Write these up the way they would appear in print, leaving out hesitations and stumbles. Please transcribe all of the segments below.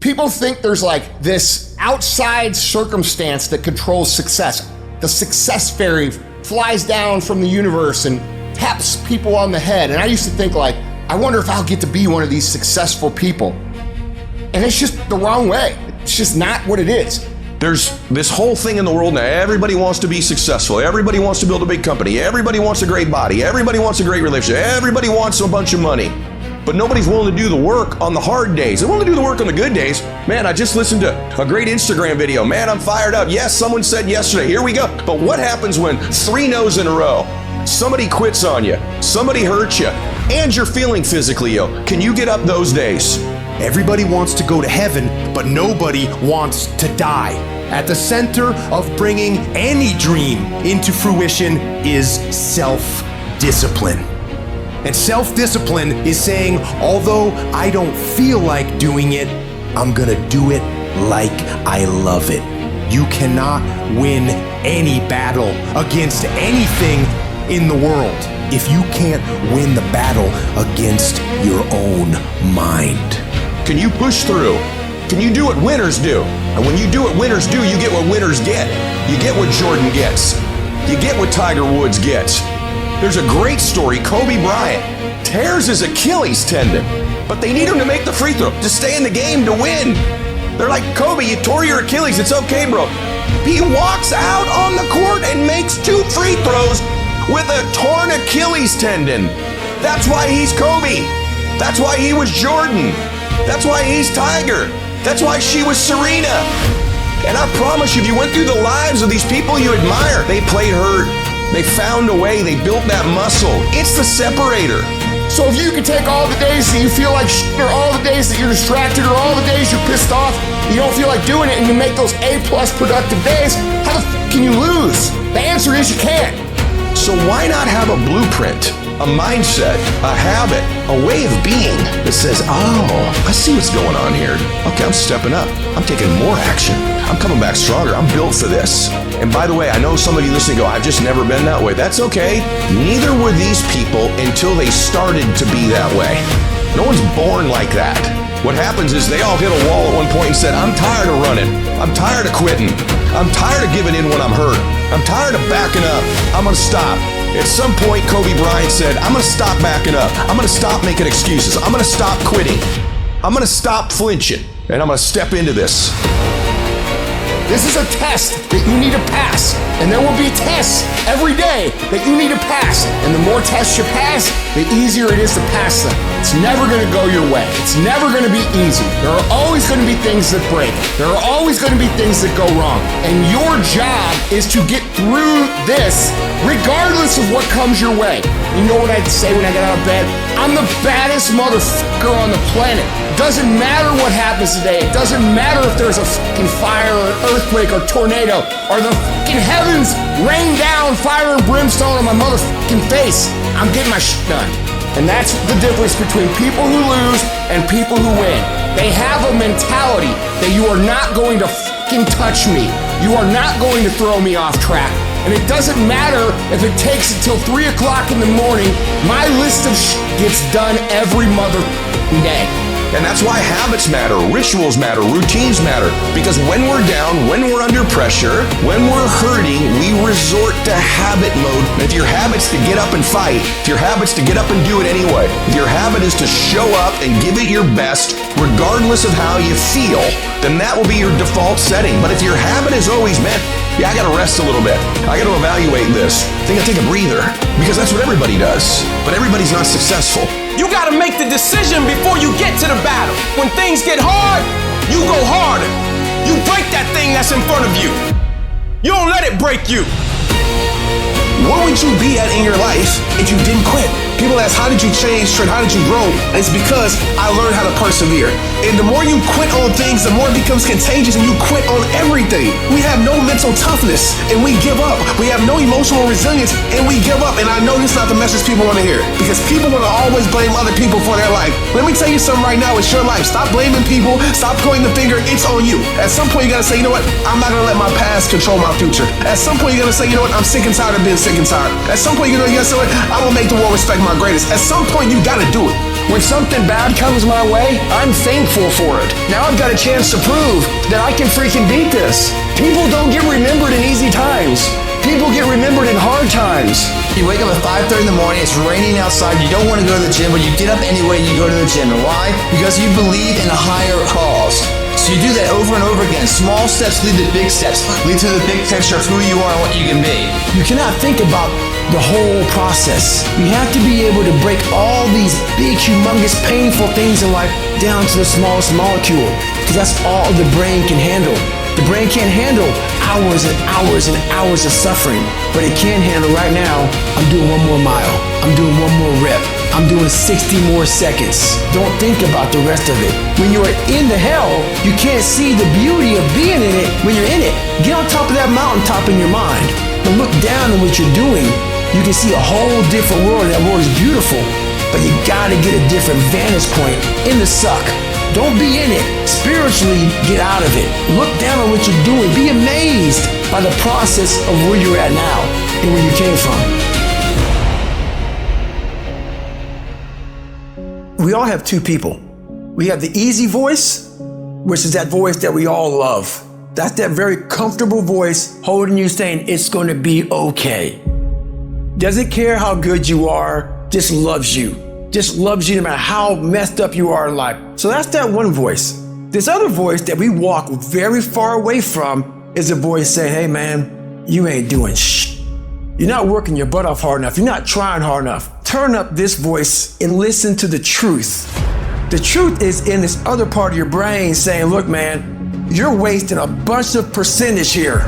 People think there's like this outside circumstance that controls success. The success fairy flies down from the universe and taps people on the head. And I used to think like, I wonder if I'll get to be one of these successful people. And it's just the wrong way. It's just not what it is. There's this whole thing in the world now. Everybody wants to be successful. Everybody wants to build a big company. Everybody wants a great body. Everybody wants a great relationship. Everybody wants a bunch of money. But nobody's willing to do the work on the hard days. They want to do the work on the good days. Man, I just listened to a great Instagram video. Man, I'm fired up. Yes, someone said yesterday, here we go. But what happens when 3 no's in a row? Somebody quits on you. Somebody hurts you. And you're feeling physically ill. Can you get up those days? Everybody wants to go to heaven, but nobody wants to die. At the center of bringing any dream into fruition is self-discipline. And self-discipline is saying, although I don't feel like doing it, I'm gonna do it like I love it. You cannot win any battle against anything in the world if you can't win the battle against your own mind. Can you push through? Can you do what winners do? And when you do what winners do, you get what winners get. You get what Jordan gets. You get what Tiger Woods gets. There's a great story. Kobe Bryant tears his Achilles tendon, but they need him to make the free throw, to stay in the game, to win. They're like, Kobe, you tore your Achilles. It's okay, bro. He walks out on the court and makes 2 free throws with a torn Achilles tendon. That's why he's Kobe. That's why he was Jordan. That's why he's Tiger. That's why she was Serena. And I promise you, if you went through the lives of these people you admire, they played hurt. They found a way, they built that muscle. It's the separator. So if you could take all the days that you feel like shit, or all the days that you're distracted, or all the days you're pissed off, you don't feel like doing it, and you make those A+ productive days, how the can you lose? The answer is you can't. So why not have a blueprint, a mindset, a habit, a way of being that says, oh, I see what's going on here. Okay, I'm stepping up. I'm taking more action. I'm coming back stronger. I'm built for this. And by the way, I know some of you listening go, I've just never been that way. That's okay. Neither were these people until they started to be that way. No one's born like that. What happens is they all hit a wall at one point and said, I'm tired of running. I'm tired of quitting. I'm tired of giving in when I'm hurt. I'm tired of backing up. I'm gonna stop. At some point, Kobe Bryant said, I'm gonna stop backing up. I'm gonna stop making excuses. I'm gonna stop quitting. I'm gonna stop flinching. And I'm gonna step into this. This is a test that you need to pass. And there will be tests every day that you need to pass. And the more tests you pass, the easier it is to pass them. It's never gonna go your way. It's never gonna be easy. There are always gonna be things that break. There are always gonna be things that go wrong. And your job is to get through this regardless of what comes your way. You know what I'd say when I get out of bed? I'm the baddest motherfucker on the planet. It doesn't matter what happens today. It doesn't matter if there's a fucking fire or an earthquake or tornado or the fucking heavens rain down fire and brimstone on my motherfucking face. I'm getting my shit done. And that's the difference between people who lose and people who win. They have a mentality that you are not going to fucking touch me. You are not going to throw me off track. And it doesn't matter if it takes until 3 o'clock in the morning. My list of shit gets done every motherfucking day. And that's why habits matter, rituals matter, routines matter. Because when we're down, when we're under pressure, when we're hurting, we resort to habit mode. And if your habit's to get up and fight, if your habit's to get up and do it anyway, if your habit is to show up and give it your best, regardless of how you feel, then that will be your default setting. But if your habit is always, man, yeah, I gotta rest a little bit. I gotta evaluate this. I think I take a breather, because that's what everybody does. But everybody's not successful. You gotta make the decision before you get to the battle. When things get hard, you go harder. You break that thing that's in front of you. You don't let it break you. Where would you be at in your life if you didn't quit? People ask, how did you change, Trent? How did you grow? And it's because I learned how to persevere. And the more you quit on things, the more it becomes contagious and you quit on everything. We have no mental toughness and we give up. We have no emotional resilience and we give up. And I know this is not the message people want to hear, because people want to always blame other people for their life. Let me tell you something right now, it's your life. Stop blaming people. Stop pointing the finger. It's on you. At some point, you got to say, you know what? I'm not going to let my past control my future. At some point, you got to say, you know what? I'm sick and tired of being sick and tired. At some point, you know, yes, I'm going to make the world respect my greatest. At some point, you got to do it. When something bad comes my way, I'm thankful for it. Now I've got a chance to prove that I can freaking beat this. People don't get remembered in easy times. People get remembered in hard times. You wake up at 5:30 in the morning, it's raining outside, you don't want to go to the gym, but you get up anyway and you go to the gym. And why? Because you believe in a higher cause. So you do that over and over again. Small steps lead to big steps, lead to the big picture of who you are and what you can be. You cannot think about the whole process. You have to be able to break all these big, humongous, painful things in life down to the smallest molecule, because that's all the brain can handle. The brain can't handle hours and hours and hours of suffering, but it can handle right now. I'm doing 1 more mile. I'm doing 1 more rep. I'm doing 60 more seconds. Don't think about the rest of it. When you're in the hell, you can't see the beauty of being in it when you're in it. Get on top of that mountaintop in your mind and look down at what you're doing. You can see a whole different world. That world is beautiful, but you gotta get a different vantage point in the suck. Don't be in it. Spiritually, get out of it. Look down on what you're doing. Be amazed by the process of where you're at now and where you came from. We all have two people. We have the easy voice, which is that voice that we all love. That's that very comfortable voice holding you saying it's going to be okay. Doesn't care how good you are, just loves you. Just loves you no matter how messed up you are in life. So that's that one voice. This other voice that we walk very far away from is a voice saying, hey man, you ain't doing shh. You're not working your butt off hard enough. You're not trying hard enough. Turn up this voice and listen to the truth. The truth is in this other part of your brain saying, look man, you're wasting a bunch of percentage here.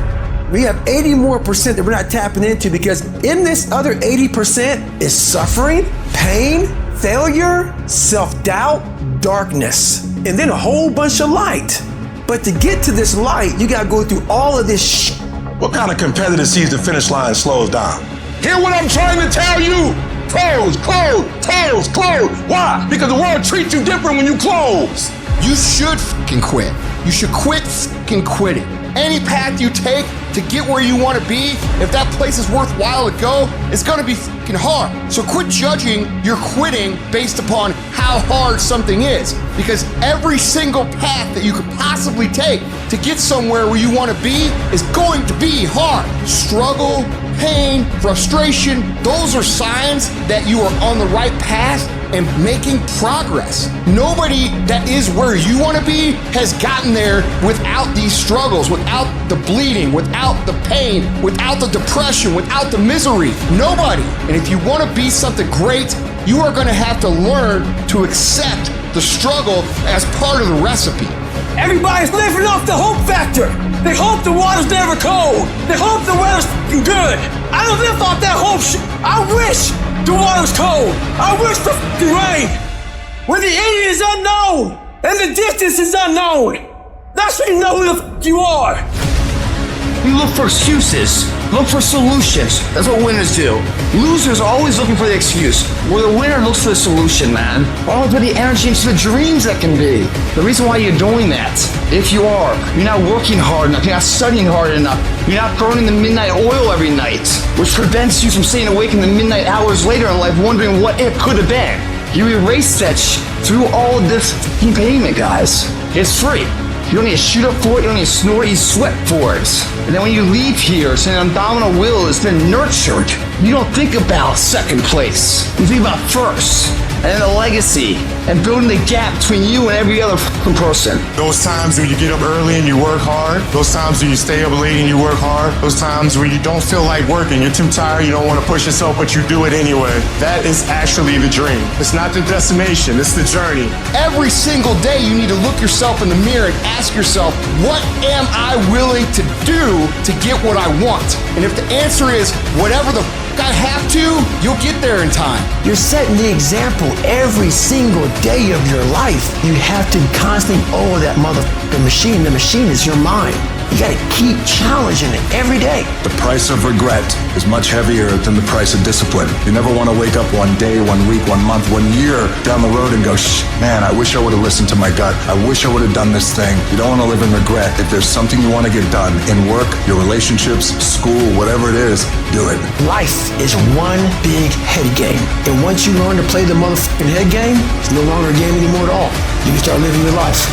We have 80 more percent that we're not tapping into, because in this other 80% is suffering, pain, failure, self-doubt, darkness, and then a whole bunch of light. But to get to this light, you gotta go through all of this shit. What kind of competitor sees the finish line and slows down? Hear what I'm trying to tell you? Close, close, close, close. Why? Because the world treats you different when you close. You should fucking quit. You should quit fucking quitting. Any path you take to get where you want to be, if that place is worthwhile to go, it's going to be fucking hard. So quit judging your quitting based upon how hard something is, because every single path that you could possibly take to get somewhere where you want to be is going to be hard. Struggle, pain, frustration, those are signs that you are on the right path and making progress. Nobody that is where you want to be has gotten there without these struggles, without the bleeding, without the pain, without the depression, without the misery. Nobody. And if you want to be something great, you are going to have to learn to accept the struggle as part of the recipe. Everybody's living off the hope factor. They hope the water's never cold. They hope the weather's good. I don't live off that hope shit. I wish the water's cold. I wish for rain. When the end is unknown and the distance is unknown, that's when you know who the you are. You look for excuses. Look for solutions. That's what winners do. Losers are always looking for the excuse, where the winner looks for the solution, man. Always put the energy into the dreams that can be. The reason why you're doing that, if you are, you're not working hard enough, you're not studying hard enough, you're not burning the midnight oil every night, which prevents you from staying awake in the midnight hours later in life wondering what it could have been. You erase that through all of this payment, guys. It's free. You don't need to shoot up for it, you don't need to snort, you sweat for it. And then when you leave here, it's an abdominal will that's been nurtured. You don't think about second place. You think about first, and then the legacy, and building the gap between you and every other person. Those times when you get up early and you work hard, those times when you stay up late and you work hard, those times when you don't feel like working, you're too tired, you don't want to push yourself, but you do it anyway. That is actually the dream. It's not the destination, it's the journey. Every single day you need to look yourself in the mirror and ask yourself, what am I willing to do to get what I want? And if the answer is whatever the I have to, you'll get there in time. You're setting the example every single day of your life. You have to constantly owe that motherfucking machine. The machine is your mind. You gotta keep challenging it every day. The price of regret is much heavier than the price of discipline. You never want to wake up one day, 1 week, 1 month, 1 year down the road and go, man, I wish I would have listened to my gut. I wish I would have done this thing. You don't want to live in regret. If there's something you want to get done in work, your relationships, school, whatever it is, do it. Life is one big head game. And once you learn to play the motherfucking head game, it's no longer a game anymore at all. You can start living your life.